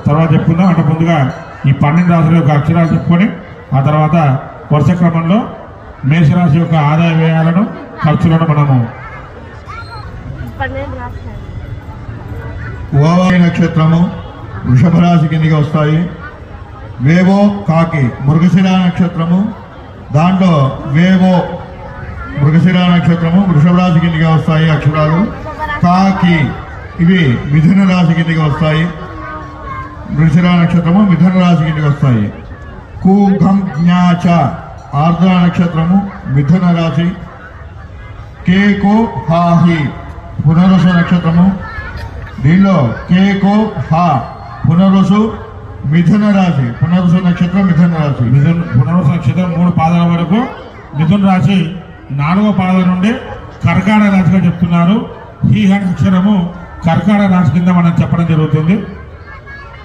తర్వాత చెప్పుకుందాం. అంటే ముందుగా ఈ 12 రాశుల యొక్క అక్షరాలు చెప్పుకొని ఆ తర్వాత వరుస క్రమంలో మేషరాశి యొక్క ఆదాయ వ్యయాలను ఖర్చులను మనము ఓవారి నక్షత్రము వృషభ రాశి కిందికి వస్తాయి. వేవో కాకి మృగశిర నక్షత్రము, దాంట్లో వేవో మృగశిర నక్షత్రము వృషభ రాశి కిందికి వస్తాయి అక్షరాలు. కాకి ఇవి మిథున రాశి కిందికి వస్తాయి. మృగశిర నక్షత్రము మిథున రాశి కిందికి వస్తాయి. కూఘం జ్ఞాచ ఆర్ద్ర నక్షత్రము మిథున రాశి. కేకో హాహి పునరుసు నక్షత్రము, దీనిలో కేకో హా పునరుసు మిథున రాశి. పునరుసు నక్షత్రం మిథున రాశి. పునరుసు నక్షత్రం 3 పాదాల వరకు మిథున రాశి 4వ పాదం నుండి కర్కాటక రాశిగా చెప్తున్నారు. ఈ అక్షరము కర్కాటక రాశి కింద మనం చెప్పడం జరుగుతుంది.